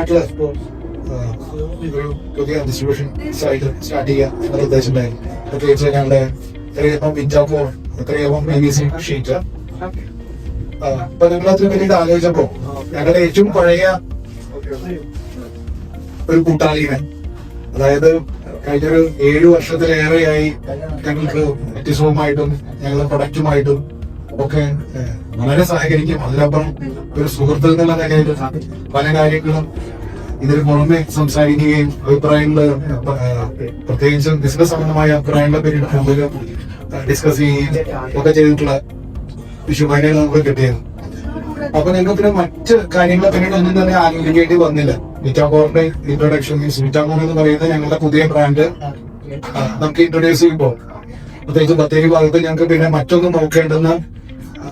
നാട്ടില് ഒരു പുതിയ ഡിസ്ട്രിബ്യൂഷൻ സൈറ്റ് സ്റ്റാർട്ട് ചെയ്യാൻ എന്ന ഉദ്ദേശമുണ്ടായി. പ്രത്യേകിച്ച് ഞങ്ങളുടെ വിറ്റാക്കോർ ABC ഷീറ്റ്. അപ്പൊ ഞങ്ങളതിനെ പറ്റിയിട്ട് ആലോചിച്ചപ്പോ ഞങ്ങളുടെ ഏറ്റവും പഴയ ഒരു കൂട്ടാളിനെ, അതായത് കഴിഞ്ഞൊരു 7 വർഷത്തിലേറെയായി ഞങ്ങൾക്ക് വ്യത്യസ്തവുമായിട്ടും ഞങ്ങളുടെ പ്രൊഡക്റ്റുമായിട്ടും ഒക്കെ വളരെ സഹകരിക്കും. അതിനപ്പുറം ഒരു സുഹൃത്തിൽ എന്നുള്ള നിലയിൽ പല കാര്യങ്ങളും ഇതിന് പുറമെ സംസാരിക്കുകയും അഭിപ്രായങ്ങള്, പ്രത്യേകിച്ചും ബിസിനസ് സംബന്ധമായ അഭിപ്രായങ്ങളെ പറ്റി ഡിസ്കസ് ചെയ്യുകയും ഒക്കെ ചെയ്തിട്ടുള്ള വിഷുമാനെയാണ് നമുക്ക് കിട്ടിയത്. അപ്പൊ ഞങ്ങൾക്ക് പിന്നെ മറ്റ് കാര്യങ്ങളെ പിന്നീട് ഒന്നും തന്നെ ആലോചിക്കേണ്ടി വന്നില്ല. വിറ്റാക്കോറിന്റെ ഇൻട്രൊഡക്ഷൻ, വിറ്റാക്കോർ എന്ന് പറയുന്നത് ഞങ്ങളുടെ പുതിയ ബ്രാൻഡ് നമുക്ക് ഇൻട്രൊഡ്യൂസ് ചെയ്യുമ്പോൾ പ്രത്യേകിച്ച് ബത്തേരി ഭാഗത്ത് ഞങ്ങൾക്ക് പിന്നെ മറ്റൊന്നും നോക്കേണ്ടെന്ന്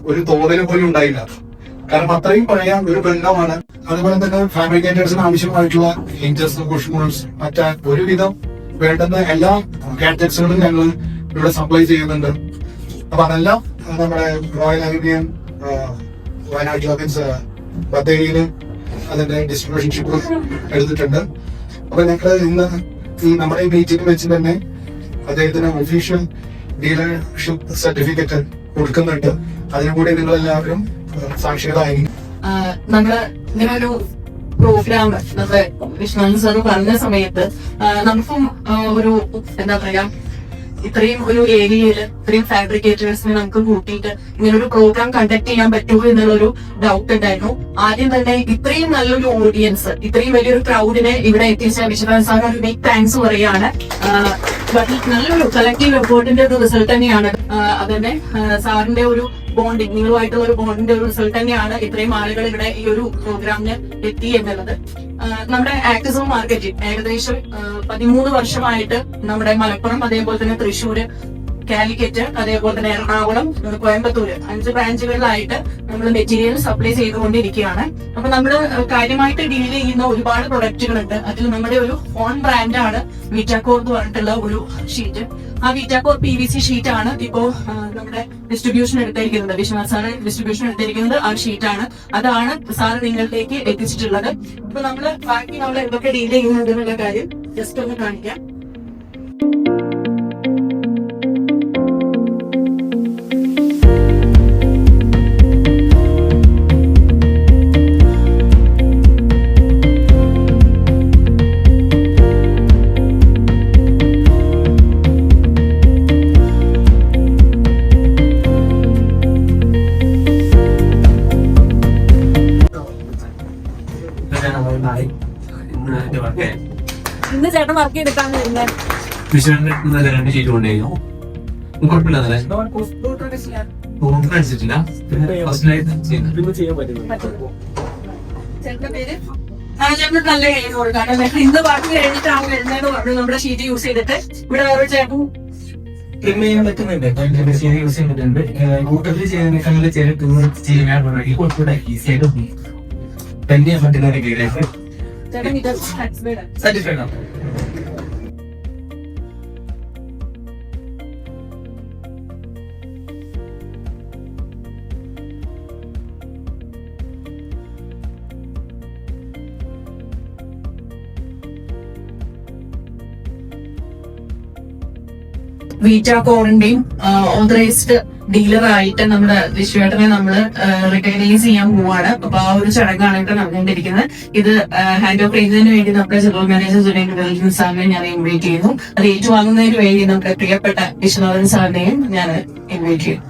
ഒരു തോന്നലും പോലും ഉണ്ടായില്ല. കാരണം അത്രയും പഴയ ഒരു ബന്ധമാണ്. അതുപോലെ തന്നെ ഫാബ്രിക്കേറ്റേഴ്സിന് ആവശ്യമായിട്ടുള്ള ഹിഞ്ചസ്, ബുഷ്മോൾസ്, മറ്റ ഒരുവിധം വേണ്ടുന്ന എല്ലാ ഗാഡ്ജറ്റ്സുകളും ഞങ്ങൾ ഇവിടെ സപ്ലൈ ചെയ്യുന്നുണ്ട്. അപ്പൊ അതെല്ലാം നമ്മുടെ റോയൽ അലുമിനിയം വയനാട് ജോബിൻസ് ബത്തേരിയില് അതിന്റെ ഡിസ്ട്രിബ്യൂഷൻഷിപ്പ് എടുത്തിട്ടുണ്ട്. അപ്പൊ ഞങ്ങൾ ഇന്ന് ഈ നമ്മുടെ ഈ മീറ്റിംഗ് വെച്ച് തന്നെ അദ്ദേഹത്തിന് ഒഫീഷ്യൽ ഡീലർഷിപ്പ് സർട്ടിഫിക്കറ്റ് കൊടുക്കുന്നുണ്ട്. അതിനുകൂടി നിങ്ങളെല്ലാവരും സാക്ഷികളായിരിക്കും. നമ്മള് ഇങ്ങനെ ഒരു പ്രോഗ്രാം നമ്മുടെ വിഷ്ണു സാർ പറഞ്ഞ സമയത്ത് നമുക്കും ഒരു എന്താ പറയാ, ഇത്രയും ഒരു ഏരിയയിൽ ഇത്രയും ഫാബ്രിക്കേറ്റേഴ്സിനെ നമുക്ക് കൂട്ടിയിട്ട് ഇങ്ങനൊരു പ്രോഗ്രാം കണ്ടക്ട് ചെയ്യാൻ പറ്റുമോ എന്നുള്ളൊരു ഡൗട്ട് ഉണ്ടായിരുന്നു. ആദ്യം തന്നെ ഇത്രയും നല്ലൊരു ഓഡിയൻസ്, ഇത്രയും വലിയൊരു ക്രൗഡിനെ ഇവിടെ എത്തിച്ച വിശ്വനാഥ് സാർ ഒരു ബിഗ് താങ്ക്സ് പറയാണ്. നല്ലൊരു കളക്റ്റീവ് എഫേർട്ടിന്റെ ഒരു റിസൾട്ട് തന്നെയാണ്. അതന്നെ സാറിന്റെ ഒരു ബോണ്ടിങ്, നിങ്ങളുമായിട്ടുള്ള ഒരു ബോണ്ടിന്റെ ഒരു റിസൾട്ട് തന്നെയാണ് ഇത്രയും ആളുകൾ ഇവിടെ ഈ ഒരു പ്രോഗ്രാമിന് എത്തി എന്നുള്ളത്. നമ്മുടെ ആക്ടിസം മാർക്കറ്റിംഗ് ഏകദേശം 13 വർഷമായിട്ട് നമ്മുടെ മലപ്പുറം, അതേപോലെ തന്നെ തൃശ്ശൂര്, കാലിക്കറ്റ്, അതേപോലെ തന്നെ എറണാകുളം, കോയമ്പത്തൂര് 5 ബ്രാഞ്ചുകളിലായിട്ട് നമ്മൾ മെറ്റീരിയൽ സപ്ലൈ ചെയ്തുകൊണ്ടിരിക്കുകയാണ്. അപ്പൊ നമ്മൾ കാര്യമായിട്ട് ഡീൽ ചെയ്യുന്ന ഒരുപാട് പ്രൊഡക്റ്റുകളുണ്ട്. അതിൽ നമ്മുടെ ഒരു ഓൺ ബ്രാൻഡാണ് വിറ്റാക്കോർ എന്ന് പറഞ്ഞിട്ടുള്ള ഒരു ഷീറ്റ്. ആ വിറ്റാക്കോർ PVC ഷീറ്റ് ആണ് ഇപ്പോ നമ്മുടെ ഡിസ്ട്രിബ്യൂഷൻ എടുത്തിരിക്കുന്നത്. വിശ്വനാഥ് സാറ് ഡിസ്ട്രിബ്യൂഷൻ എടുത്തിരിക്കുന്നത് ആ ഷീറ്റാണ്. അതാണ് സാറ് നിങ്ങളിലേക്ക് എത്തിച്ചിട്ടുള്ളത്. അപ്പൊ ബാക്കി നമ്മൾ എന്തൊക്കെ ഡീൽ ചെയ്യുന്നുണ്ട് എന്നുള്ള കാര്യം ജസ്റ്റ് ഒന്ന് കാണിക്കാം. ഇന്ന് ചേട്ടൻ വർക്ക് എടുക്കാൻ വരുന്നത് രണ്ട് ഷീറ്റ് കൊണ്ടായിരുന്നു. കുഴപ്പമില്ല, ചേട്ടന്റെ പേര് ചേട്ടൻ നല്ല കയ്യിൽ കൊടുക്കാം. ഇന്ന് വർക്ക് കഴിഞ്ഞിട്ടാണ് വരുന്നതെന്ന് പറഞ്ഞു. നമ്മുടെ ഷീറ്റ് യൂസ് ചെയ്തിട്ട് ഇവിടെ വേറെ ചേട്ടൻ ട്രിം ചെയ്യാൻ പറ്റുന്നുണ്ട്. യൂസ് ചെയ്യുന്നുണ്ട്. കൂട്ടത്തിൽ ചെയ്യുന്നതിനേക്കാൾ ചെയ്യാൻ കുഴപ്പമില്ല, ഈസി ആയിട്ട് സ്പെൻഡ് ചെയ്യാൻ പറ്റുന്ന രീതിയിലേക്ക് സാറ്റിസ്ഫൈഡ് ആണ്. വിറ്റാക്കോറിന്റെയും ഓതറൈസ്ഡ് ഡീലറായിട്ട് നമ്മുടെ വിശ്വേട്ടനെ നമ്മള് റിക്കഗ്നൈസ് ചെയ്യാൻ പോവാണ്. അപ്പൊ ആ ഒരു ചടങ്ങാണ് ഇവിടെ നടന്നുകൊണ്ടിരിക്കുന്നത്. ഇത് ഹാൻഡ് ഓഫ് ചെയ്യുന്നതിന് വേണ്ടി നമ്മുടെ ജനറൽ മാനേജർ സുരേന്ദ്രൻ സാറിനെ ഞാൻ ഇൻവൈറ്റ് ചെയ്യുന്നു. അത് ഏറ്റുവാങ്ങുന്നതിന് വേണ്ടി നമ്മുടെ പ്രിയപ്പെട്ട വിശ്വനാഥൻ സാറിനെയും ഞാൻ ഇൻവൈറ്റ് ചെയ്യുന്നു.